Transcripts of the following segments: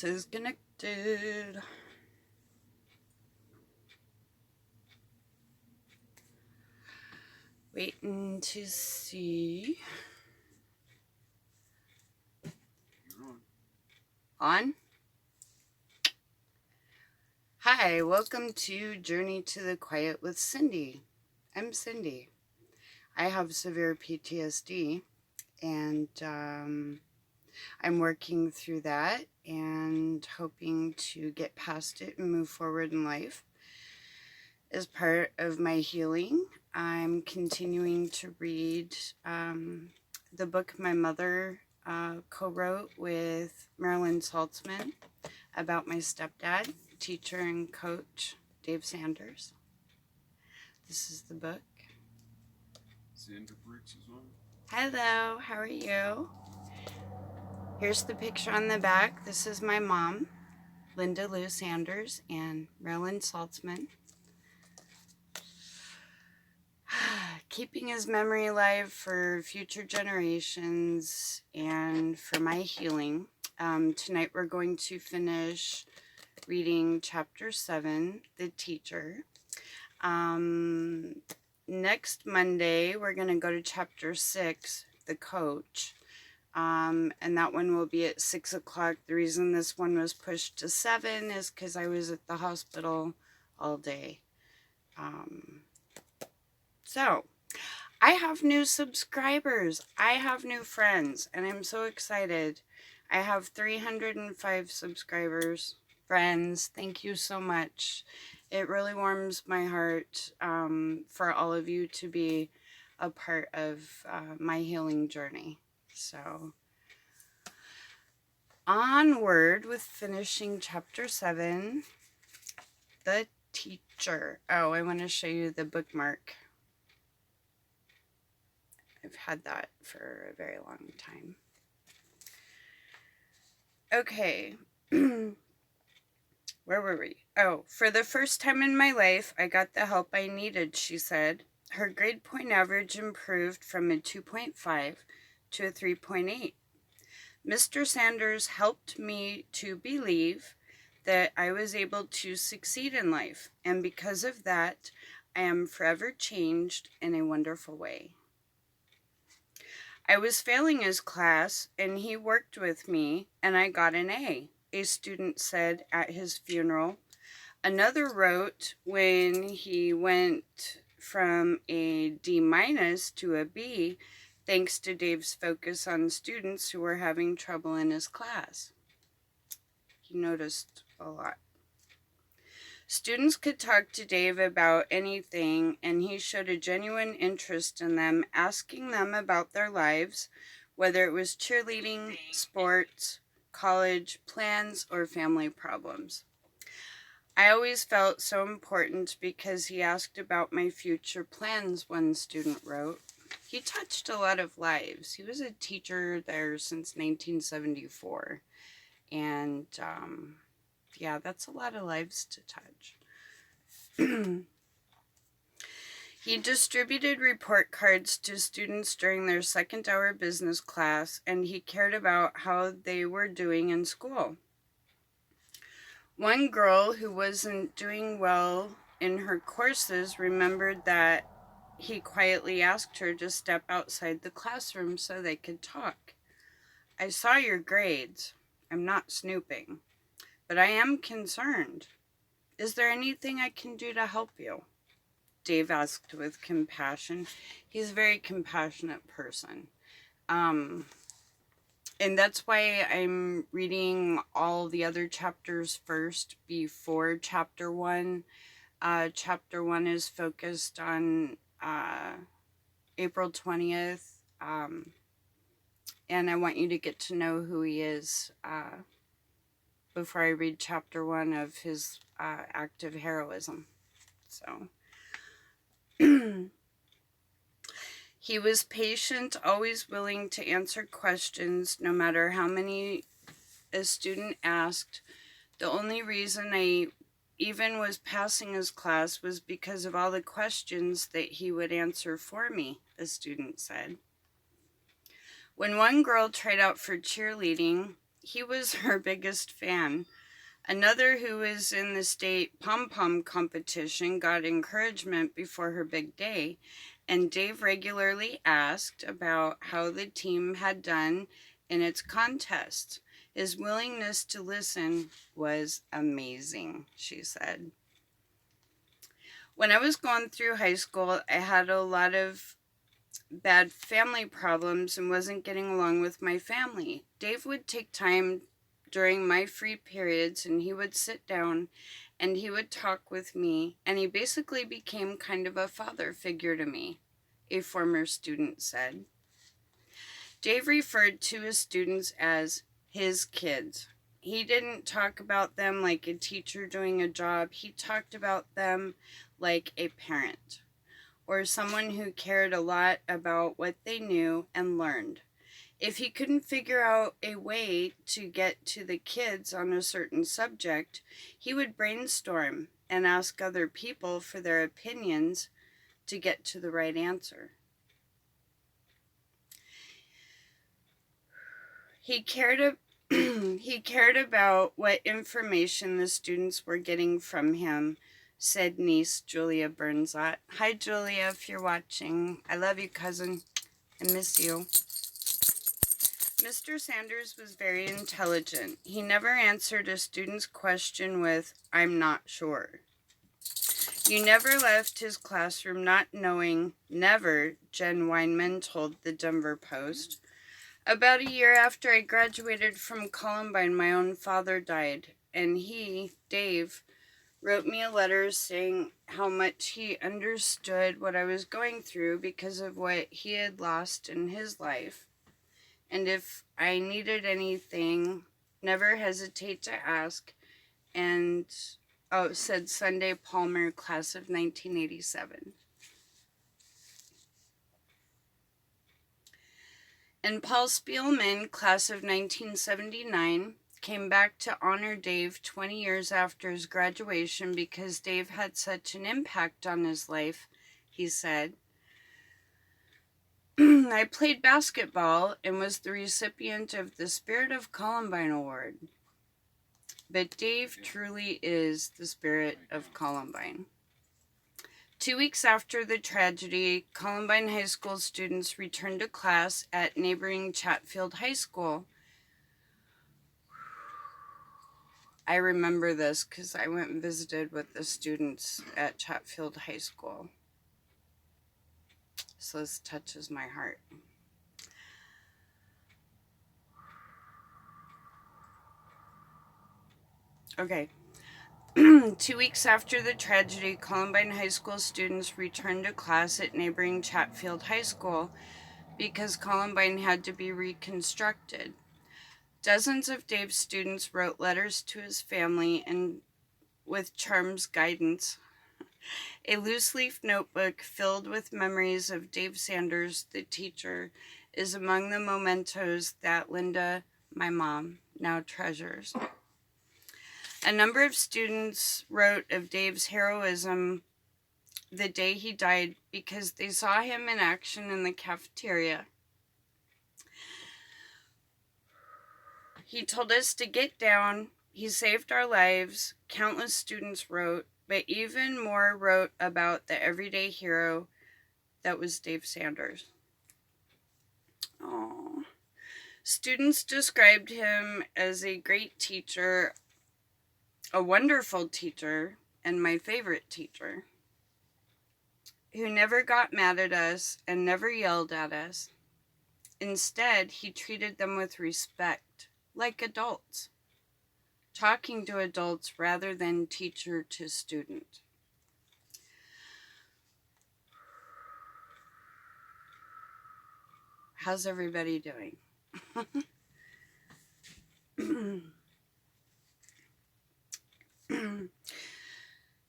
is connected. Waiting to see. On? Hi, welcome to Journey to the Quiet with Cindy. I'm Cindy. I have severe PTSD, and I'm working through that and hoping to get past it and move forward in life. As part of my healing, I'm continuing to read the book my mother co-wrote with Marilyn Saltzman about my stepdad, teacher and coach Dave Sanders. This is the book. Xlibris is on. Hello, how are you? Here's the picture on the back. This is my mom, Linda Lou Sanders, and Marilyn Saltzman. Keeping his memory alive for future generations and for my healing. Tonight we're going to finish reading chapter 7, The Teacher. Next Monday we're going to go to chapter 6, The Coach. And that one will be at 6 o'clock. The reason this one was pushed to 7 is because I was at the hospital all day. So, I have new subscribers. I have new friends, and I'm so excited. I have 305 subscribers. Friends, thank you so much. It really warms my heart for all of you to be a part of my healing journey. So, onward with finishing chapter 7, The Teacher. Oh, I want to show you the bookmark. I've had that for a very long time. Okay. Where were we? Oh, for the first time in my life, I got the help I needed, she said. Her grade point average improved from a 2.5 to a 3.8. Mr. Sanders helped me to believe that I was able to succeed in life, and because of that, I am forever changed in a wonderful way. I was failing his class, and he worked with me, and I got an A student said at his funeral. Another wrote when he went from a D- to a B, thanks to Dave's focus on students who were having trouble in his class. He noticed a lot. Students could talk to Dave about anything, and he showed a genuine interest in them, asking them about their lives, whether it was cheerleading, sports, college plans, or family problems. I always felt so important because he asked about my future plans, one student wrote. He touched a lot of lives. He was a teacher there since 1974, and yeah, that's a lot of lives to touch. He distributed report cards to students during their second hour business class, and he cared about how they were doing in school. One girl who wasn't doing well in her courses remembered that he quietly asked her to step outside the classroom so they could talk. I saw your grades. I'm not snooping, but I am concerned. Is there anything I can do to help you? Dave asked with compassion. He's a very compassionate person. And that's why I'm reading all the other chapters first before chapter 1. Chapter 1 is focused on April 20th. And I want you to get to know who he is before I read chapter 1 of his act of heroism. So, he was patient, always willing to answer questions, no matter how many a student asked. The only reason I even was passing his class was because of all the questions that he would answer for me, a student said. When one girl tried out for cheerleading, he was her biggest fan. Another who was in the state pom-pom competition got encouragement before her big day, and Dave regularly asked about how the team had done in its contests. His willingness to listen was amazing, she said. When I was going through high school, I had a lot of bad family problems and wasn't getting along with my family. Dave would take time during my free periods and he would sit down and he would talk with me, and he basically became kind of a father figure to me, a former student said. Dave referred to his students as his kids. He didn't talk about them like a teacher doing a job. He talked about them like a parent, or someone who cared a lot about what they knew and learned. If he couldn't figure out a way to get to the kids on a certain subject, he would brainstorm and ask other people for their opinions to get to the right answer. He cared about what information the students were getting from him, said niece Julia Burnzot. Hi, Julia, if you're watching. I love you, cousin. I miss you. Mr. Sanders was very intelligent. He never answered a student's question with, "I'm not sure." You never left his classroom not knowing, never, Jen Weinman told the Denver Post. About a year after I graduated from Columbine, my own father died, and he, Dave, wrote me a letter saying how much he understood what I was going through because of what he had lost in his life. And if I needed anything, never hesitate to ask. And, said Sunday Palmer, class of 1987. And Paul Spielman, class of 1979, came back to honor Dave 20 years after his graduation because Dave had such an impact on his life, he said. I played basketball and was the recipient of the Spirit of Columbine Award. But Dave truly is the spirit of Columbine. 2 weeks after the tragedy, Columbine High School students returned to class at neighboring Chatfield High School. I remember this because I went and visited with the students at Chatfield High School. So this touches my heart. Okay. 2 weeks after the tragedy, Columbine High School students returned to class at neighboring Chatfield High School because Columbine had to be reconstructed. Dozens of Dave's students wrote letters to his family, and with Charm's guidance, a loose-leaf notebook filled with memories of Dave Sanders, the teacher, is among the mementos that Linda, my mom, now treasures. A number of students wrote of Dave's heroism the day he died because they saw him in action in the cafeteria. He told us to get down. He saved our lives. Countless students wrote, but even more wrote about the everyday hero that was Dave Sanders. Aww. Students described him as a great teacher, a wonderful teacher, and my favorite teacher, who never got mad at us and never yelled at us. Instead, he treated them with respect, like adults, talking to adults rather than teacher to student. How's everybody doing?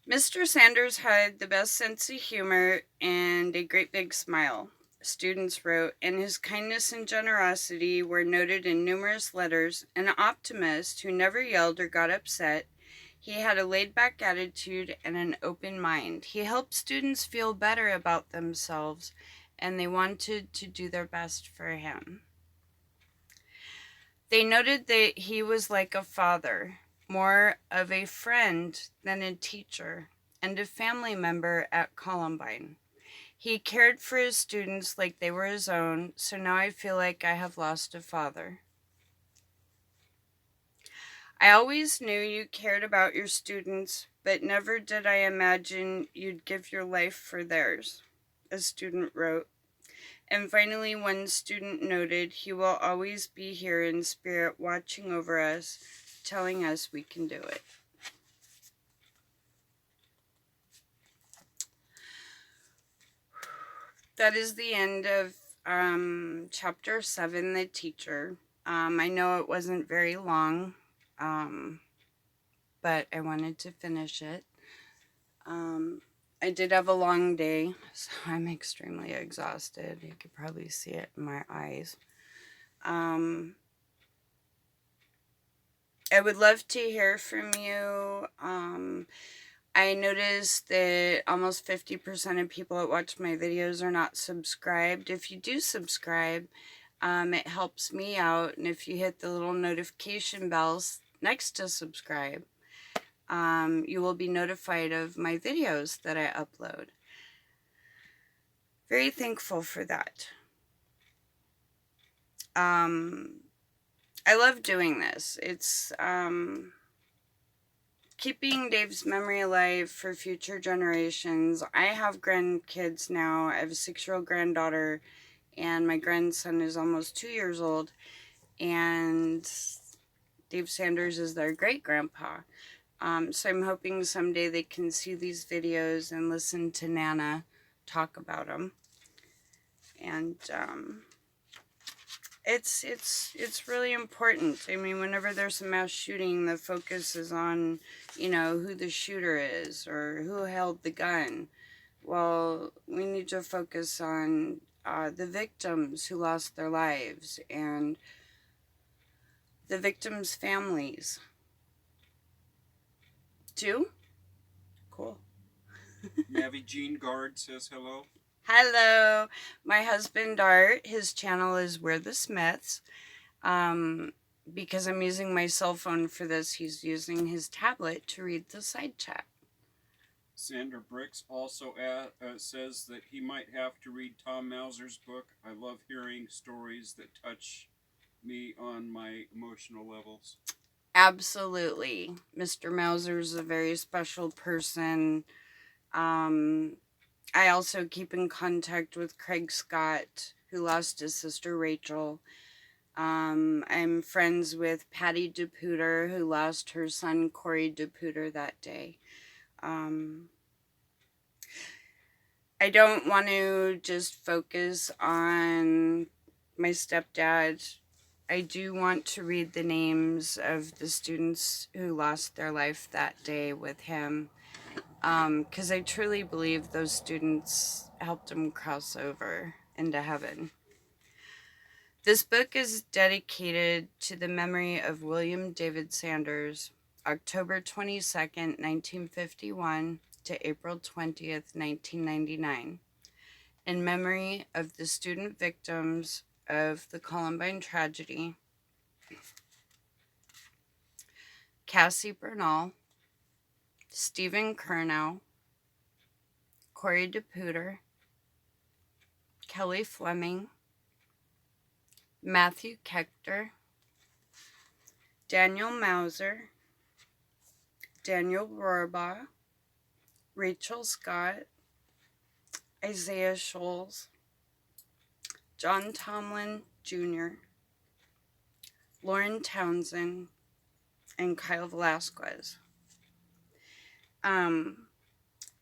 Mr. Sanders had the best sense of humor and a great big smile, students wrote, and his kindness and generosity were noted in numerous letters. An optimist who never yelled or got upset, he had a laid-back attitude and an open mind. He helped students feel better about themselves, and they wanted to do their best for him. They noted that he was like a father, more of a friend than a teacher, and a family member at Columbine. He cared for his students like they were his own, so now I feel like I have lost a father. I always knew you cared about your students, but never did I imagine you'd give your life for theirs, a student wrote. And finally, one student noted, he will always be here in spirit, watching over us, telling us we can do it. That is the end of chapter 7, The Teacher. I know it wasn't very long, but I wanted to finish it. I did have a long day, so I'm extremely exhausted. You could probably see it in my eyes. I would love to hear from you. I noticed that almost 50% of people that watch my videos are not subscribed. If you do subscribe, it helps me out. And if you hit the little notification bells next to subscribe, you will be notified of my videos that I upload. Very thankful for that. I love doing this. It's keeping Dave's memory alive for future generations. I have grandkids now. I have a 6-year-old granddaughter, and my grandson is almost 2 years old. And Dave Sanders is their great-grandpa. So I'm hoping someday they can see these videos and listen to Nana talk about them. And it's really important. I mean, whenever there's a mass shooting, the focus is on, you know, who the shooter is or who held the gun. Well, we need to focus on the victims who lost their lives and the victims' families. Two? Cool. Mavi Jean Guard says hello. Hello. My husband Art, his channel is We're the Smiths. Because I'm using my cell phone for this, he's using his tablet to read the side chat. Sandra Bricks also says that he might have to read Tom Mauser's book. I love hearing stories that touch me on my emotional levels. Absolutely. Mr. Mauser's a very special person. I also keep in contact with Craig Scott, who lost his sister Rachel. I'm friends with Patty DePuter, who lost her son Corey DePuter that day. I don't want to just focus on my stepdad. I do want to read the names of the students who lost their life that day with him, because I truly believe those students helped him cross over into heaven. This book is dedicated to the memory of William David Sanders, October 22nd, 1951 to April 20th, 1999, in memory of the student victims of the Columbine tragedy: Cassie Bernal, Stephen Kernow, Corey DePuter, Kelly Fleming, Matthew Kechter, Daniel Mauser, Daniel Rohrbaugh, Rachel Scott, Isaiah Scholes, John Tomlin Jr., Lauren Townsend, and Kyle Velasquez.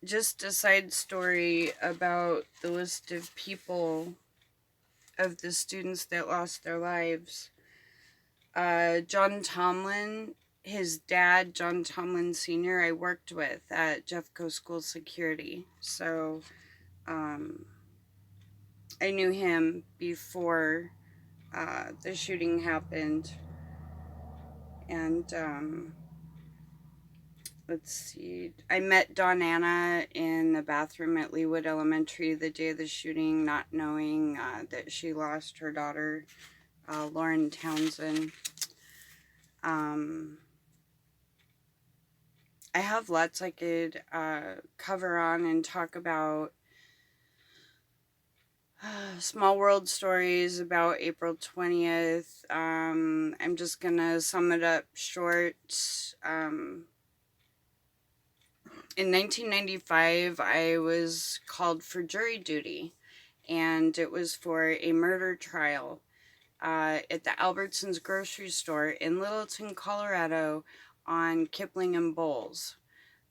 Just a side story about the list of people, of the students that lost their lives. John Tomlin, his dad, John Tomlin Sr., I worked with at Jeffco School Security. So, I knew him before the shooting happened. And, let's see, I met Dawn Anna in the bathroom at Leawood Elementary the day of the shooting, not knowing that she lost her daughter Lauren Townsend. I have lots I could cover on and talk about. Small World Stories about April 20th. I'm just gonna sum it up short. In 1995, I was called for jury duty, and it was for a murder trial at the Albertsons grocery store in Littleton, Colorado, on Kipling and Bowles.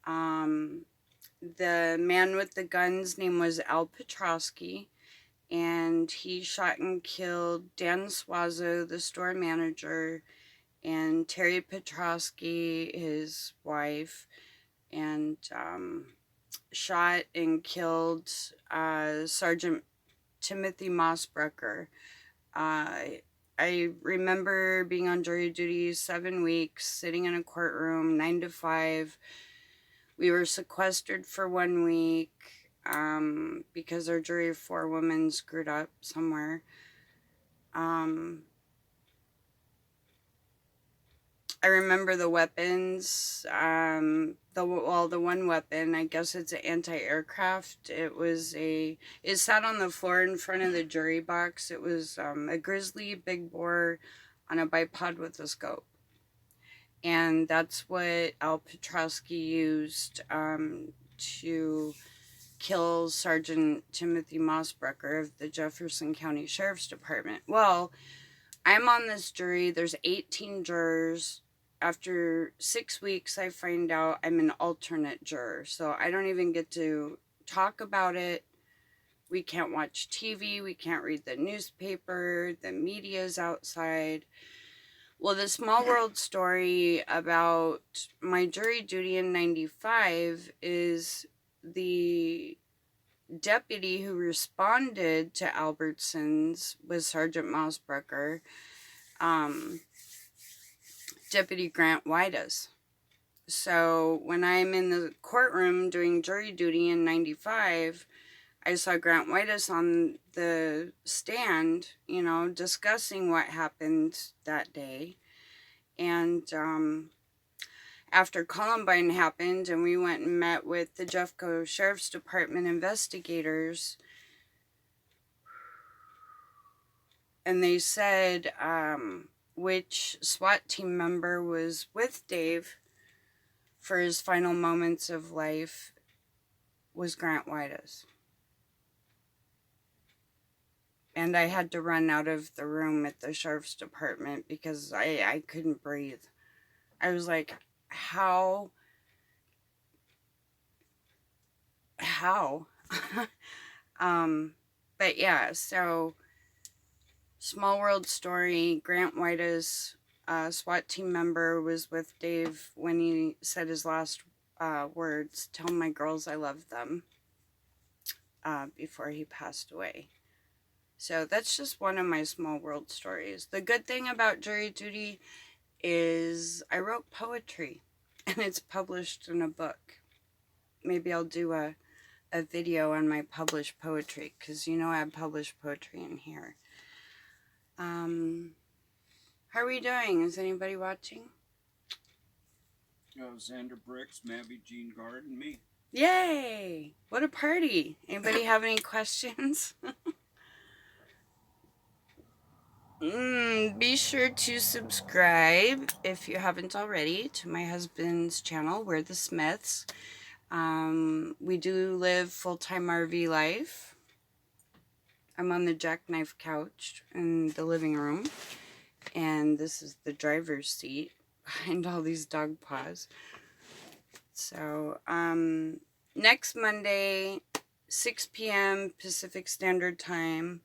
The man with the gun's name was Al Petrosky, and he shot and killed Dan Suazo, the store manager, and Terry Petrosky, his wife, and shot and killed Sergeant Timothy Mossbrucker. I remember being on jury duty 7 weeks, sitting in a courtroom, 9 to 5. We were sequestered for 1 week because our jury of 4 women screwed up somewhere. I remember the weapons. The one weapon, I guess it's an anti-aircraft. It sat on the floor in front of the jury box. It was a Grizzly big bore on a bipod with a scope. And that's what Al Petrosky used to kill Sergeant Timothy Mossbrucker of the Jefferson County Sheriff's Department. Well, I'm on this jury. There's 18 jurors. After 6 weeks, I find out I'm an alternate juror. So I don't even get to talk about it. We can't watch TV. We can't read the newspaper. The media's outside. Well, the Small World story about my jury duty in 95 is the deputy who responded to Albertsons was Sergeant Mossbrucker, Deputy Grant Whitus. So when I'm in the courtroom doing jury duty in 95, I saw Grant Whitus on the stand, discussing what happened that day. And after Columbine happened and we went and met with the Jeffco Sheriff's Department investigators, and they said which SWAT team member was with Dave for his final moments of life was Grant Whitus. And I had to run out of the room at the Sheriff's Department because I couldn't breathe. I was like, how? But yeah, so Small World story, Grant Whitus, SWAT team member, was with Dave when he said his last words, "Tell my girls I love them," before he passed away. So that's just one of my Small World stories. The good thing about jury duty is I wrote poetry and it's published in a book. Maybe I'll do a video on my published poetry because I publish poetry in here. How are we doing? Is anybody watching? Xander Bricks, Mabby, Jean Guard, and me. Yay! What a party! Anybody have any questions? Be sure to subscribe if you haven't already to my husband's channel, We're the Smiths. We do live full-time RV life. I'm on the jackknife couch in the living room, and this is the driver's seat behind all these dog paws. So, next Monday, 6 p.m. Pacific Standard Time,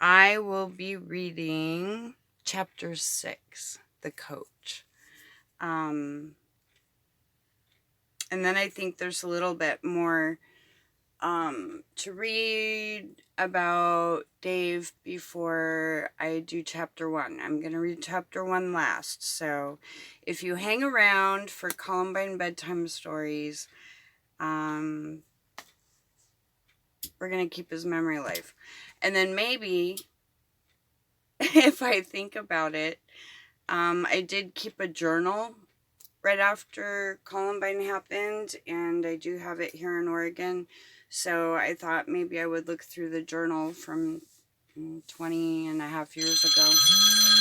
I will be reading Chapter 6, The Coach. And then I think there's a little bit more to read about Dave before I do Chapter 1. I'm going to read Chapter 1 last. So if you hang around for Columbine Bedtime Stories, we're going to keep his memory alive. And then maybe if I think about it. I did keep a journal right after Columbine happened, and I do have it here in Oregon. So I thought maybe I would look through the journal from 20 and a half years ago.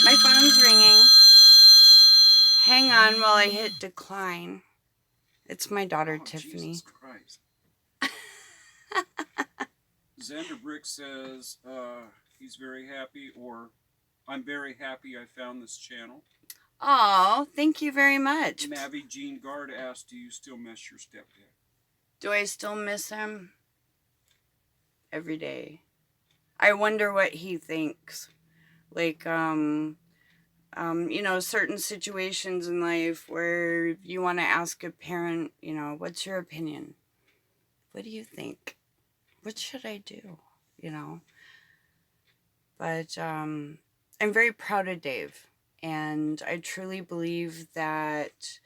My phone's ringing. Hang on while I hit decline. It's my daughter, Tiffany. Jesus Christ. Xander Brick says he's very happy, or I'm very happy I found this channel. Oh, thank you very much. Mavi Jean Guard asked, do you still miss your stepdad? Do I still miss him? Every day. I wonder what he thinks. Like, certain situations in life where you want to ask a parent, what's your opinion? What do you think? What should I do? But I'm very proud of Dave. And I truly believe that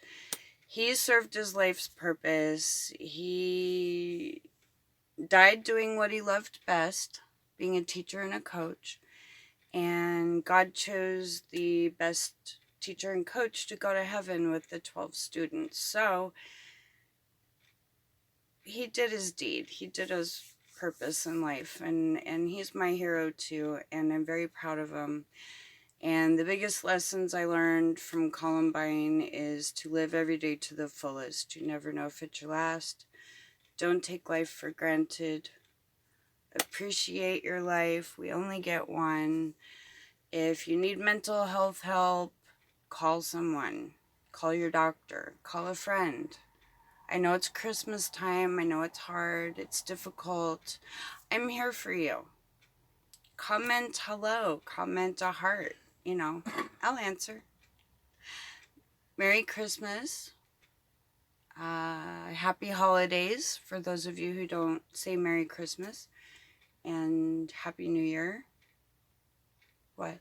he served his life's purpose. He died doing what he loved best, being a teacher and a coach. And God chose the best teacher and coach to go to heaven with the 12 students. So he did his deed. He did his purpose in life. And he's my hero too. And I'm very proud of him. And the biggest lessons I learned from Columbine is to live every day to the fullest. You never know if it's your last. Don't take life for granted. Appreciate your life. We only get one. If you need mental health help, call someone. Call your doctor. Call a friend. I know it's Christmas time. I know it's hard. It's difficult. I'm here for you. Comment hello. Comment a heart. I'll answer. Merry Christmas. Happy holidays for those of you who don't say Merry Christmas. And Happy New Year. What?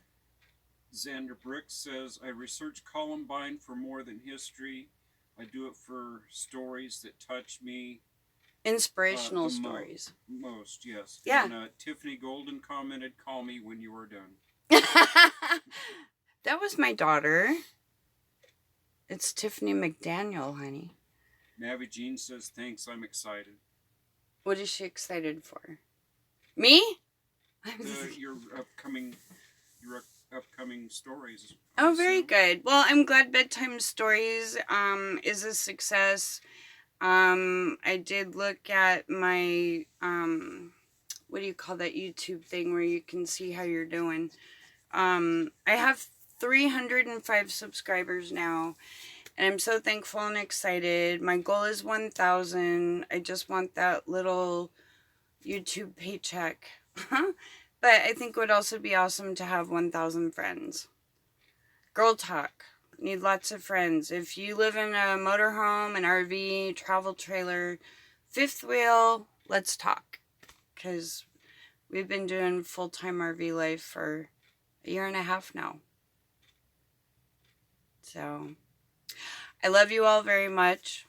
Xander Brick says, I research Columbine for more than history. I do it for stories that touch me. Inspirational stories. Most, yes. Yeah. And Tiffany Golden commented, call me when you are done. That was my daughter. It's Tiffany McDaniel, honey. Mavi Jean says, thanks, I'm excited. What is she excited for? Me? Your upcoming stories. Oh, very good. Well, I'm glad Bedtime Stories is a success. I did look at my, what do you call that YouTube thing where you can see how you're doing? I have 305 subscribers now, and I'm so thankful and excited. My goal is 1,000. I just want that little YouTube paycheck. But I think it would also be awesome to have 1,000 friends. Girl talk. Need lots of friends. If you live in a motorhome, an RV, travel trailer, fifth wheel, let's talk. Because we've been doing full-time RV life for a year and a half now. So, I love you all very much.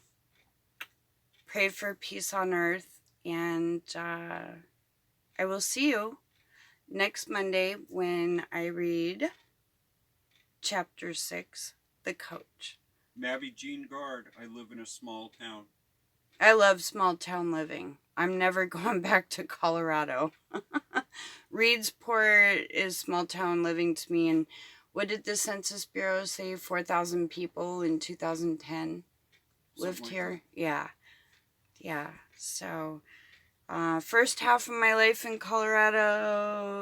Pray for peace on earth. And I will see you next Monday when I read Chapter 6, The Coach. Mavi Jean Guard, I live in a small town. I love small town living. I'm never going back to Colorado. Reedsport is small town living to me. And what did the Census Bureau say? 4,000 people in 2010 lived like here. Yeah. So, first half of my life in Colorado,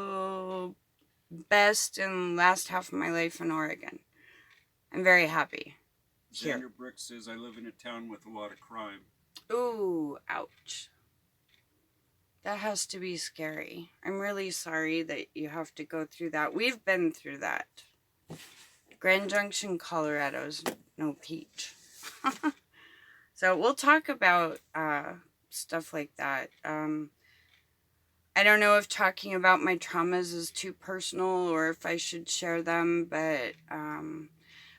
best, and last half of my life in Oregon. I'm very happy. Xander Brick says, I live in a town with a lot of crime. Ooh, ouch. That has to be scary. I'm really sorry that you have to go through that. We've been through that. Grand Junction, Colorado's no peach. So we'll talk about stuff like that. I don't know if talking about my traumas is too personal or if I should share them, but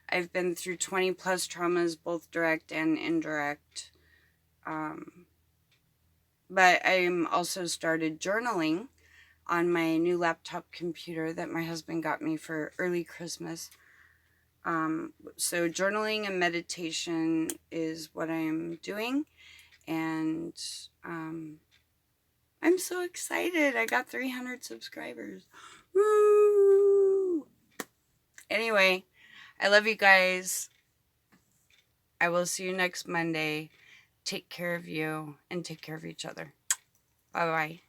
I've been through 20 plus traumas, both direct and indirect. But I'm also started journaling on my new laptop computer that my husband got me for early Christmas. So journaling and meditation is what I'm doing, and I'm so excited. I got 300 subscribers. Woo! Anyway, I love you guys. I will see you next Monday. Take care of you and take care of each other. Bye-bye.